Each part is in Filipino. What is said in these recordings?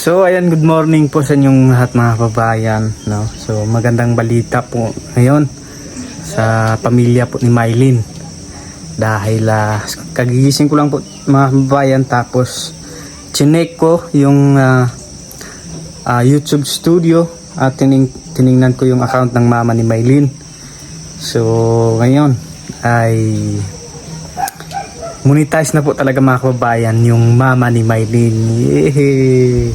So ayan, good morning po sa inyong lahat mga kababayan, no? So magandang balita po ngayon sa pamilya po ni Mylene. Dahil kagigising ko lang po mga kababayan, tapos chinek ko yung YouTube studio at tiningnan ko yung account ng mama ni Mylene. So ngayon ay monetize na po talaga mga kababayan yung mama ni Mylene. Yehey!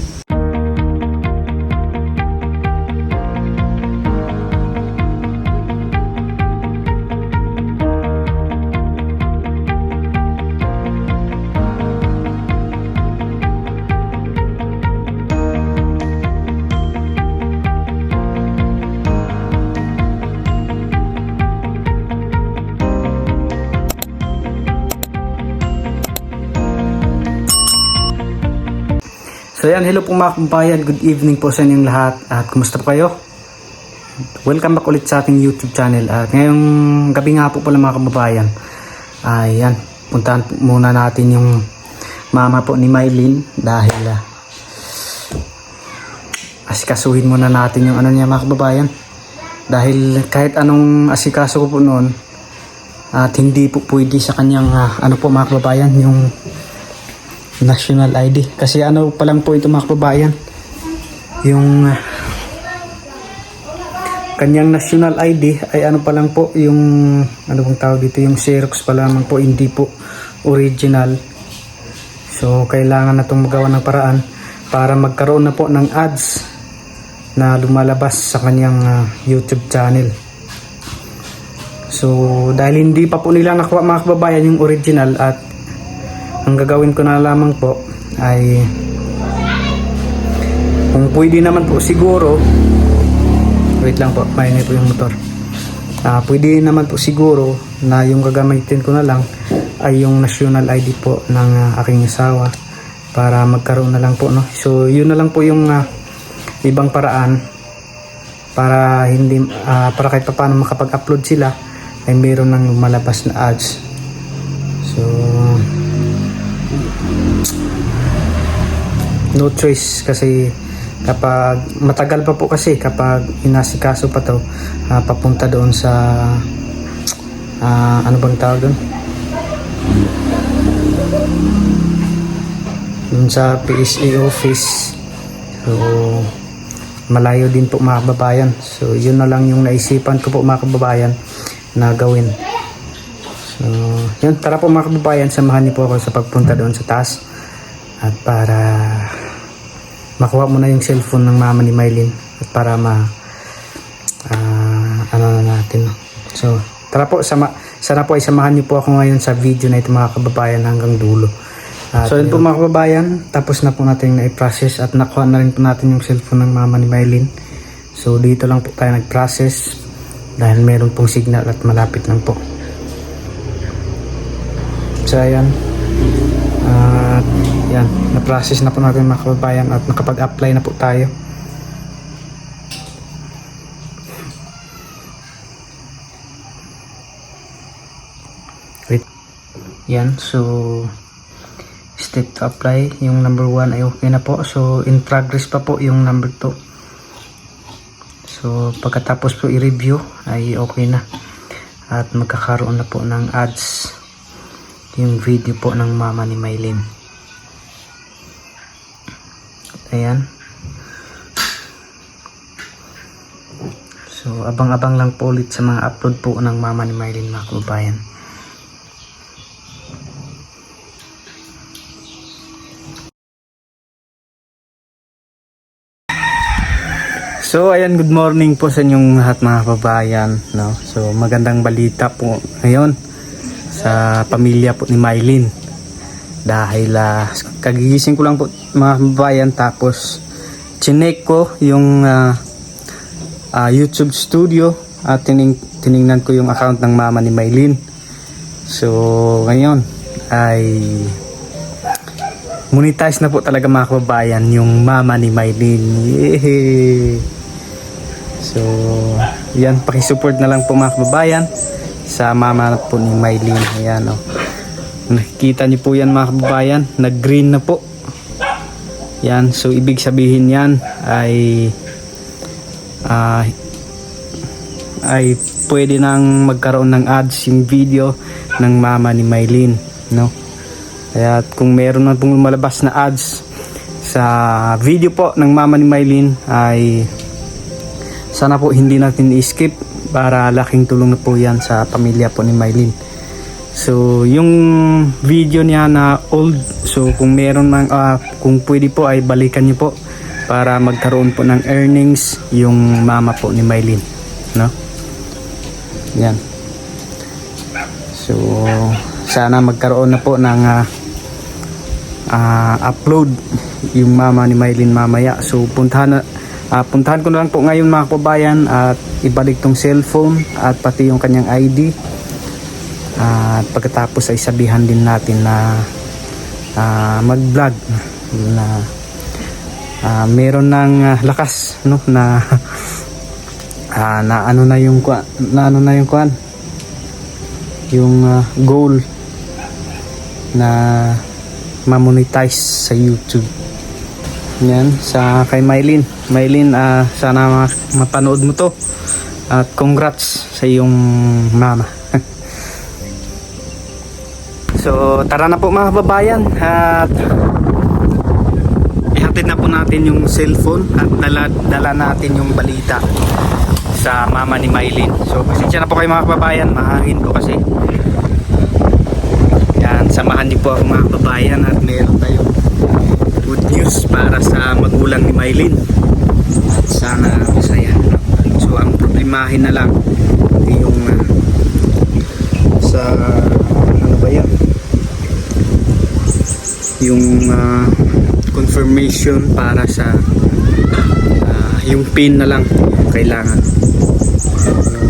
So yan, hello po mga kababayan, good evening po sa inyong lahat at kumusta po kayo? Welcome back ulit sa ating YouTube channel at ngayong gabi nga po pala mga kababayan ay yan, puntahan muna natin yung mama po ni Mylene dahil asikasuhin muna natin yung ano niya mga kababayan dahil kahit anong asikaso ko po noon at hindi po pwede sa kanyang ano po mga kababayan, yung national ID. Kasi ano pa lang po ito mga kababayan, yung kanyang national ID ay ano pa lang po, yung ano bang tawag dito, yung Xerox pa lamang po, hindi po original. So kailangan na itong magawa ng paraan para magkaroon na po ng ads na lumalabas sa kanyang YouTube channel. So dahil hindi pa po nila nakuha mga kababayan yung original, at ang gagawin ko na lamang po ay kung pwede naman po siguro, wait lang po, maingay po yung motor. Pwede naman po siguro na yung gagamitin ko na lang ay yung national ID po ng aking asawa para magkaroon na lang po, no? So yun na lang po yung ibang paraan para hindi para kahit paano makapag-upload sila ay meron ng malabas na ads. So no choice kasi kapag matagal pa po, kasi kapag inasikaso pa to papunta doon sa ano bang tawag doon sa PSA office, so malayo din po mga kababayan. So yun na lang yung naisipan ko po mga kababayan na gawin. So yun, tara po mga kababayan, samahan niyo po ako sa pagpunta doon sa taas at para makuha mo na yung cellphone ng mama ni Mylene at para ano na natin. So tara po, sana po ay samahan niyo po ako ngayon sa video na ito mga kababayan hanggang dulo. So yun po mga kababayan, tapos na po natin na-process at nakuha na rin po natin yung cellphone ng mama ni Mylene. So dito lang po tayo nag-process dahil meron pong signal at malapit lang po. So ayan, yan, na-process na po natin mga kababayan at nakapag-apply na po tayo. Wait. Yan, so step to apply, yung number 1 ay okay na po. So in progress pa po yung number 2. So pagkatapos po i-review ay okay na at magkakaroon na po ng ads yung video po ng mama ni Mylene. Ayan. So abang-abang lang po ulit sa mga upload po ng mama ni Mylene mga kababayan. So ayan, good morning po sa inyong lahat mga kababayan, no? So magandang balita po ngayon sa pamilya po ni Mylene. Dahil kagigising ko lang po mga kababayan, tapos chinek ko yung YouTube studio at tiningnan ko yung account ng mama ni Mylene. So ngayon ay monetize na po talaga mga kababayan yung mama ni Mylene. Yehey! So yan, pakisupport na lang po mga kababayan sa mama po ni Mylene. Ayan, oh. Nakikita niyo po yan mga kababayan, nag green na po Yan, so ibig sabihin yan ay pwede nang magkaroon ng ads yung video ng mama ni Mylene, no? Kaya kung meron na pong lumalabas na ads sa video po ng mama ni Mylene ay sana po hindi natin i-skip, para laking tulong na po yan sa pamilya po ni Mylene. So yung video niya na old, so kung meron mang kung pwede po ay balikan niyo po para magkaroon po ng earnings yung mama po ni Mylene, no? Yan. So sana magkaroon na po ng upload yung mama ni Mylene mamaya. So puntahan ko na lang po ngayon mga kababayan at ibalik tong cellphone at pati yung kanyang ID. At pagkatapos ay sabihan din natin na mag-vlog na meron ng lakas, no, na ano na yung kuan, yung goal na ma-monetize sa YouTube. Yan, sa kay Mylene, sana mapanood mo to at congrats sa iyong mama. So tara na po mga kababayan at ihatid na po natin yung cellphone at dala natin yung balita sa mama ni Mylene. So pasensya na po kayo mga kababayan, mahangin po kasi. Yan, samahan niyo po ako mga kababayan at meron tayong good news para sa magulang ni Mylene at sana masaya. So ang problemahin na lang yung sa ano ba yan, yung confirmation para sa yung pin na lang kailangan, yung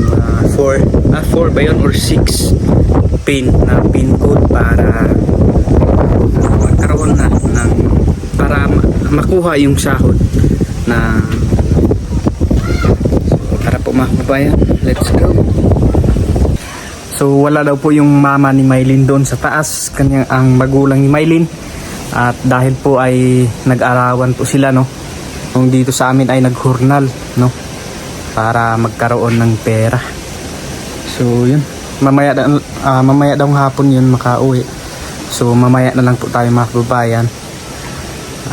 4 ba yun or 6 pin na pin code para magkaroon na ng, para makuha yung sahod na. So tara po mga kababayan, let's go. So wala daw po yung mama ni Mylene doon sa taas, kanyang ang magulang ni Mylene. At dahil po ay nag-arawan po sila, no, kung dito sa amin ay naghurnal, no, para magkaroon ng pera. So yun, mamaya daw hapon yun makauwi. So mamaya na lang po tayo mga kababayan.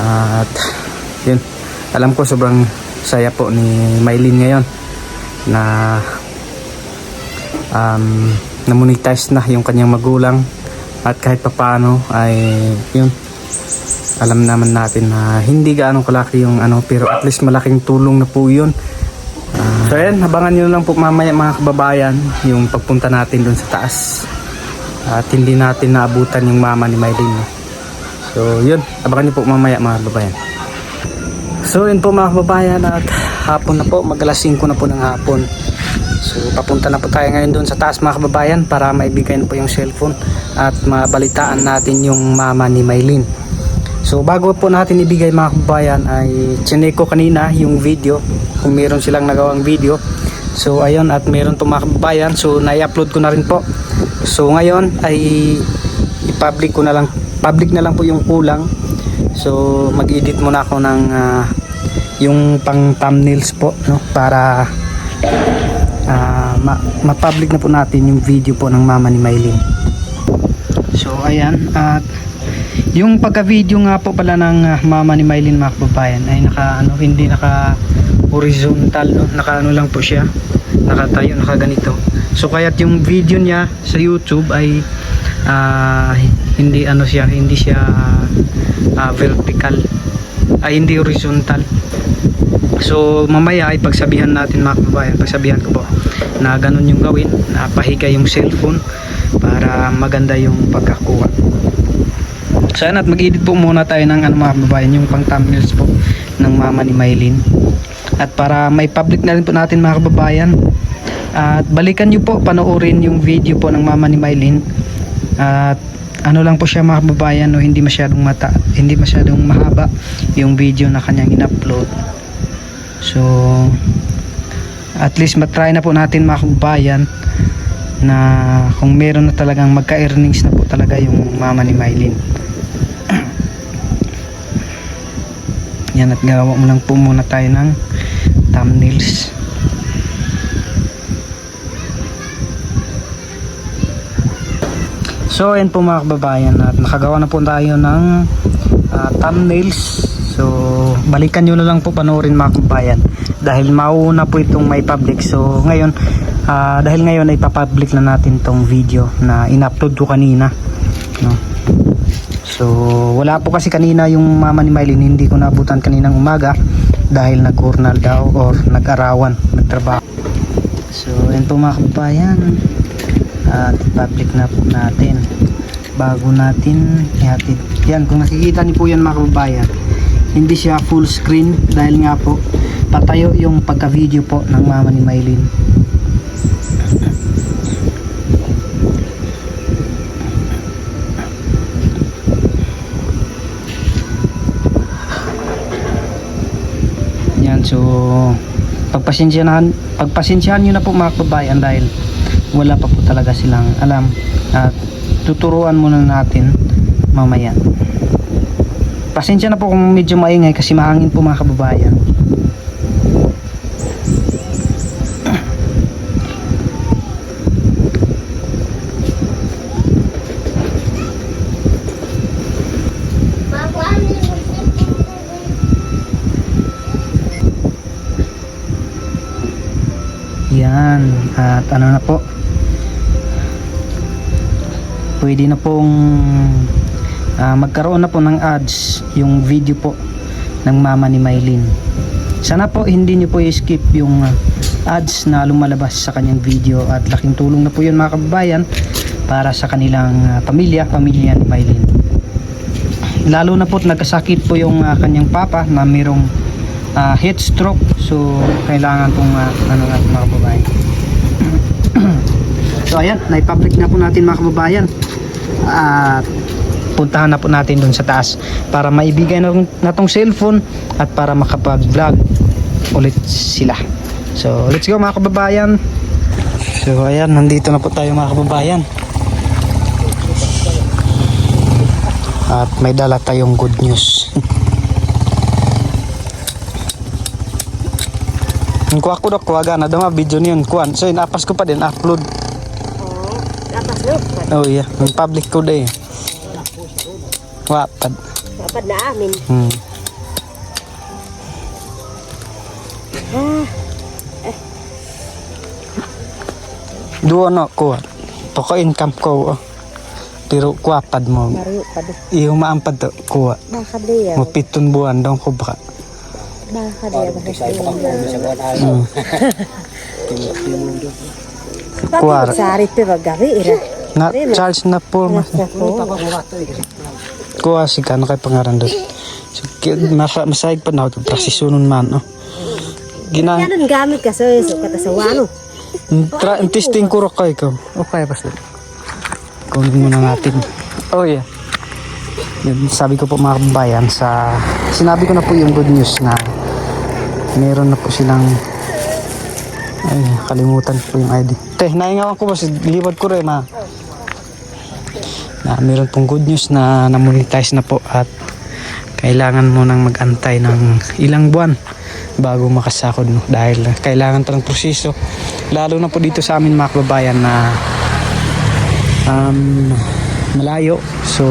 At yun, alam ko sobrang saya po ni Mylene ngayon na na-monetize na yung kanyang magulang. At kahit papaano ay yun, alam naman natin na hindi gaano kalaki yung ano, pero at least malaking tulong na po yun. So ayan, abangan nyo lang po mamaya mga kababayan yung pagpunta natin dun sa taas. At hindi natin naabutan yung mama ni Mylene. So yun, abangan nyo po mamaya mga kababayan. So yun po mga kababayan, at hapon na po, mag-alas 5 na po ng hapon. So papunta na po tayo ngayon doon sa taas mga kababayan para maibigay na po yung cellphone at mabalitaan natin yung mama ni Mylene. So bago po natin ibigay mga kababayan ay chinek ko kanina yung video, kung meron silang nagawang video. So ayun, at meron to mga kababayan, so na-upload ko na rin po. So ngayon ay i-public ko na lang, public na lang po yung kulang. So mag-edit muna ako ng yung pang thumbnails po, no, para ma-public na po natin yung video po ng mama ni Mylene. So ayan, at yung pagka-video nga po pala ng mama ni Mylene mga kababayan ay hindi naka horizontal, no? Naka lang po siya, nakatayo, nakaganito. So kaya't yung video niya sa YouTube ay hindi siya vertical, ay hindi horizontal. So mamaya ay pagsabihan natin mga kababayan, pagsabihan ko po na ganun yung gawin, na pahiga yung cellphone para maganda yung pagkakuha. So at mag-edit po muna tayo ng mga kababayan, yung pang thumbnails po ng mama ni Mylene. At para may public na rin po natin mga kababayan, at balikan nyo po, panoorin yung video po ng mama ni Mylene. At lang po siya mga kababayan, no, hindi masyadong mahaba yung video na kanyang in-upload. So at least matry na po natin mga kababayan na kung meron na talagang magka-earnings na po talaga yung mama ni Mylene. Yan, at gawa mo lang po muna tayo ng thumbnails. So ayan po mga kababayan, at nakagawa na po tayo ng thumbnails. So balikan nyo na lang po panoorin mga kababayan, dahil mauna po itong may public. So ngayon, dahil ngayon ay papublic na natin tong video na in-upload ko kanina, no? So wala po kasi kanina yung mama ni Mylene, hindi ko naabutan kaninang umaga dahil nag-urnal daw or nag-arawan, nagtrabaho. So ayan po mga kababayan, at public na po natin bago natin ihatid. Yan, kung nakikita niyo po yan mga kababayan, hindi siya full screen dahil nga po patayo yung pagka video po ng mama ni Mylene. Yan, so pagpasensyahan nyo na po mga kababayan, dahil wala pa po talaga silang alam, at tuturuan muna natin mamaya. Pasensya na po kung medyo maingay kasi mahangin po mga kababayan. Yan, at ano na po, pwede na pong magkaroon na po ng ads yung video po ng mama ni Mylene. Sana po hindi nyo po i-skip yung ads na lumalabas sa kanyang video, at laking tulong na po yun mga kababayan para sa kanilang pamilya ni Mylene. Lalo na po nagkasakit po yung kanyang papa na mayroong heat stroke. So kailangan pong ano natin mga kababayan. So ayan, na-public na po natin mga kababayan, at puntahan na po natin dun sa taas para maibigay na tong cellphone at para makapag-vlog ulit sila. So let's go mga kababayan. So ayan, nandito na po tayo mga kababayan, at may dala tayong good news. Kuha ko kuwaga na dama video niyon kuan. So inapas ko pa din upload. Oh, apas no. Oh iya, yeah. Public ko day. Wapad. Wapad na amin. Duo no kuha. Poko income ko. Pero kuwapad mo. Mario pad. Iyo maampad to kuha. Baka diya. Mo 7 buwan dong ko baka. Baka diya Kuwar. Sari pe gabi ira. Na charge na po. Kuha si kano kay pangaran doon. So masayag pa na ito. Prasisunon man. Oh. Ginang. Yan ang gamit ka so kata sa wano. Testing ko kay ko. Okay basta. Kunin muna natin. Oh yeah. Yun, sabi ko po mga kabayan, sinabi ko na po yung good news na meron na po silang, ay kalimutan po yung ID. Naingawan ko ba liwad ko rin na meron pong good news na na-monetize na po, at kailangan mo nang mag-antay ng ilang buwan bago makasakod mo, dahil kailangan pa ng proseso, lalo na po dito sa amin mga kababayan na malayo. So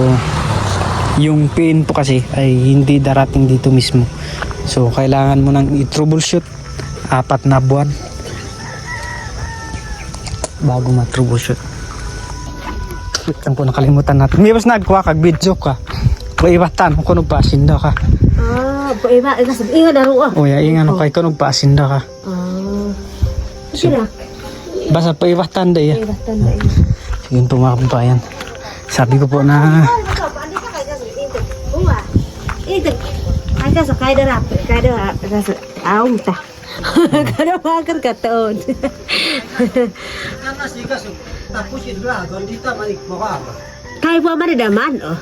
yung PIN po kasi ay hindi darating dito mismo, so kailangan mo nang i-troubleshoot 4 na buwan bago ma-troubleshoot. Ang po nakalimutan natin, may bas nagkuha kag video ka iwatan kung nagpasin daw ka. Iba inga daro ah. O ya inga no kay kung nagpasin daw ka. Sila. Basta pa iwatan da ya. Iwatan da. Yun po mga kababayan, sabi ko po na Ay sa kaya sa aum ta. Kada makan kataon. Kaya po man daman oh.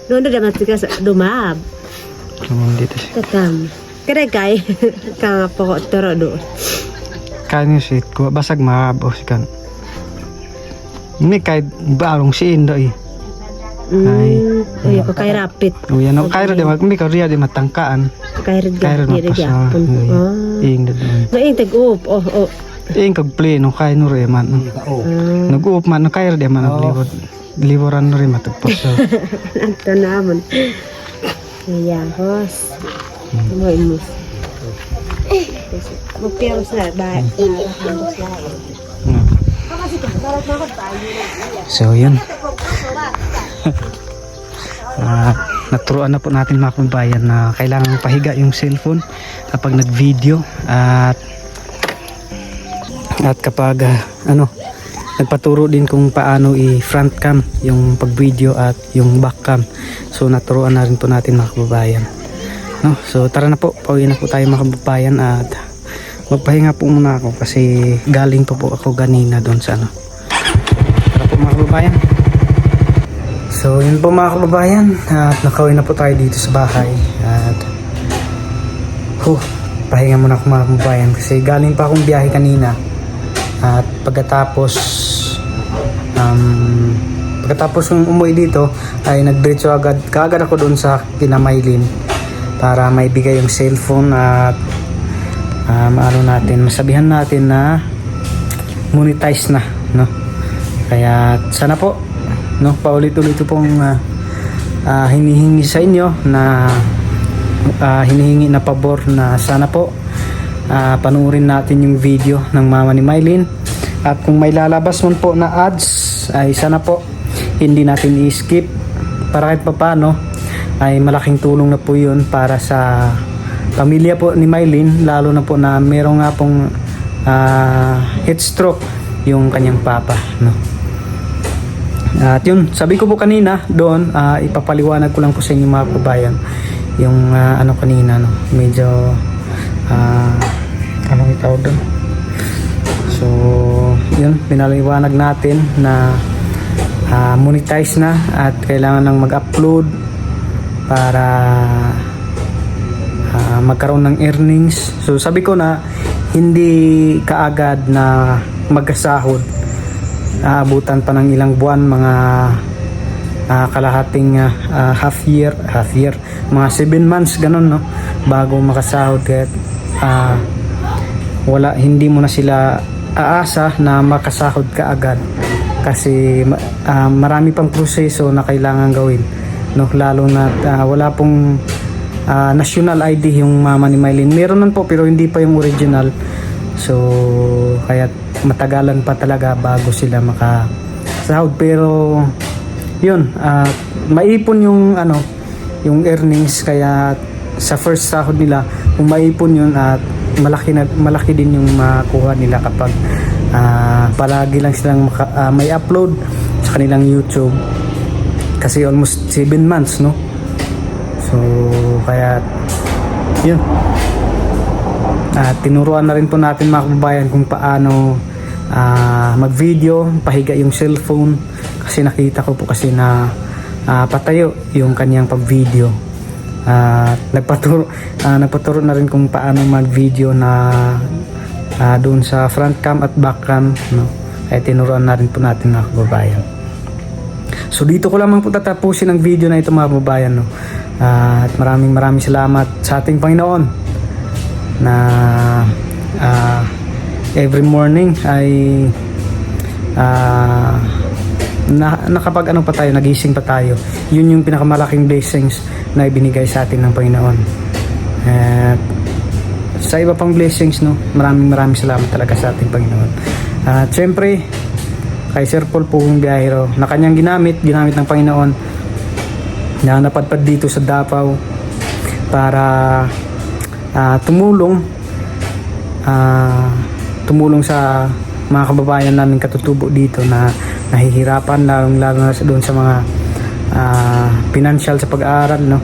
Doon daman sika sa dumab. dito siya. Katam. Kada kay ka po toro do. Kanya si ko basag mahabo si kan. Ini kay barong si Indo eh. Ay, Uy, ko kay rapid. uyan no kairo di magmi ka riya di matangkaan. Kay red Kairo gap, di pa sa. yapon. Ing na doon. Ngayon tag-up. Oh. Ing kag play no kay no re man. Nag-uop man no kairo di man naglibot. Liboran no re matagpos. Anto naman. Iya, hos. Mo imus. Magpiyos na ba? So yun. Naturuan na po natin mga kababayan na kailangan pahiga yung cellphone kapag nag-video at kapag nagpaturo din kung paano i-front cam yung pag-video at yung back cam. So naturuan na rin po natin mga kababayan. No? So tara na po, pauwi na po tayo mga kababayan at magpahinga po muna ako kasi galing pa po ako ganina doon sa Tara po mga kababayan. So yun po mga kababayan at nakauwi na po tayo dito sa bahay at pahinga muna ako mga kababayan kasi galing pa akong biyahe kanina at pagkatapos yung umuwi dito ay nagdiretso kaagad ako doon sa kinamaylin para maibigay yung cellphone at masabihan natin na monetize na, no? Kaya sana po, no, paulit-ulit pong hinihingi sa inyo na hinihingi na pabor na sana po panuorin natin yung video ng mama ni Mylene at kung may lalabas man po na ads ay sana po hindi natin i-skip para kahit papano ay malaking tulong na po yun para sa pamilya po ni Mylene, lalo na po na merong nga pong heat stroke yung kanyang papa, no? At yun, sabi ko po kanina doon, ipapaliwanag ko lang po sa inyo mga kabayan yung kanina, no? Medyo anong tawag doon? So yun, pinaliwanag natin na monetize na at kailangan nang mag-upload para magkaroon ng earnings. So sabi ko na hindi kaagad na magkasahod, aabutan pa ng ilang buwan, mga kalahating half year, mga 7 months ganun, no, bago makasahod. Kaya hindi mo na sila aasa na makasahod kaagad kasi marami pang proseso na kailangan gawin, no, lalo na wala pong national ID yung mama ni Mylene. Meron man po pero hindi pa yung original. So kaya matagalan pa talaga bago sila makasahod. Pero yun, maipon yung yung earnings, kaya sa first sahod nila kung maipon yun at malaki din yung makuha nila kapag palagi lang silang may upload sa kanilang YouTube kasi almost 7 months, no? So kaya yun, tinuruan na rin po natin mga kababayan kung paano mag-video, pahiga yung cellphone kasi nakita ko po kasi na patayo yung kanyang pag-video. Nagpaturo na rin kung paano mag-video na doon sa front cam at back cam, no? Ay tinuruan na rin po natin mga kababayan. So dito ko lamang po tatapusin ang video na ito mga kababayan, no? At maraming salamat sa ating Panginoon na every morning ay nakapag pa tayo, nagising pa tayo. Yun yung pinakamalaking blessings na ibinigay sa atin ng Panginoon. At sa iba pang blessings, no, maraming salamat talaga sa ating Panginoon. At syempre kay Sir Paul po yung biyahero na kanyang ginamit ng Panginoon na napadpad dito sa Davao para tumulong sa mga kababayan namin katutubo dito na nahihirapan, lalo na doon sa mga financial sa pag-aaral, no?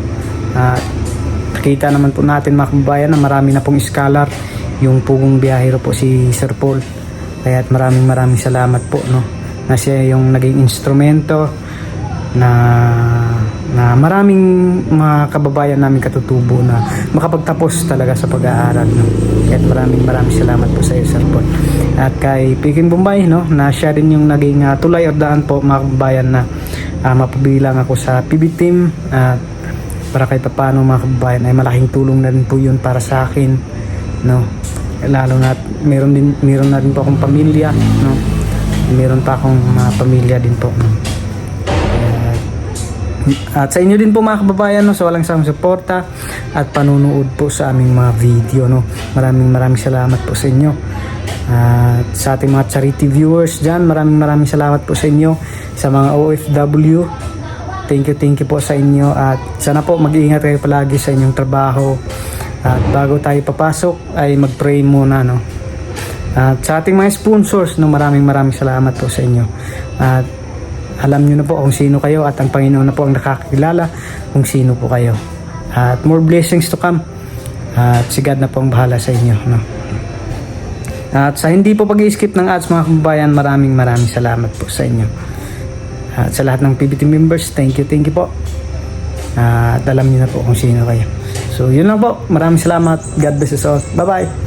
Nakita naman po natin mga kababayan na marami na pong scholar yung pugong biyahero po si Sir Paul. Kaya maraming salamat po, no, na siya yung naging instrumento na maraming mga kababayan namin katutubo na makapagtapos talaga sa pag-aaral, no? Kaya maraming salamat po sa iyo, Sir Paul. At kay Peking Bombay, no, na siya rin yung naging tulay or daan po mga kababayan na mapabilang ako sa PB team at para kahit paano mga kababayan ay malaking tulong na rin po yun para sa akin, no, lalo na meron na rin po akong pamilya, no, meron pa akong mga pamilya din po, no? At sa inyo din po mga kababayan, no, sa walang sawang suporta at panunood po sa aming mga video, no. Maraming salamat po sa inyo. At sa ating mga charity viewers dyan, maraming salamat po sa inyo. Sa mga OFW, thank you po sa inyo. At sana po mag-iingat kayo palagi sa inyong trabaho. At bago tayo papasok ay mag-pray muna, no. At sa ating mga sponsors, no, maraming salamat po sa inyo. At alam nyo na po kung sino kayo at ang Panginoon na po ang nakakilala kung sino po kayo. At more blessings to come. At si God na po ang bahala sa inyo, no? At sa hindi po pag-i-skip ng ads mga kababayan, maraming salamat po sa inyo. At sa lahat ng PBT members, thank you po. At alam nyo na po kung sino kayo. So yun lang po. Maraming salamat. God bless us all. Bye bye.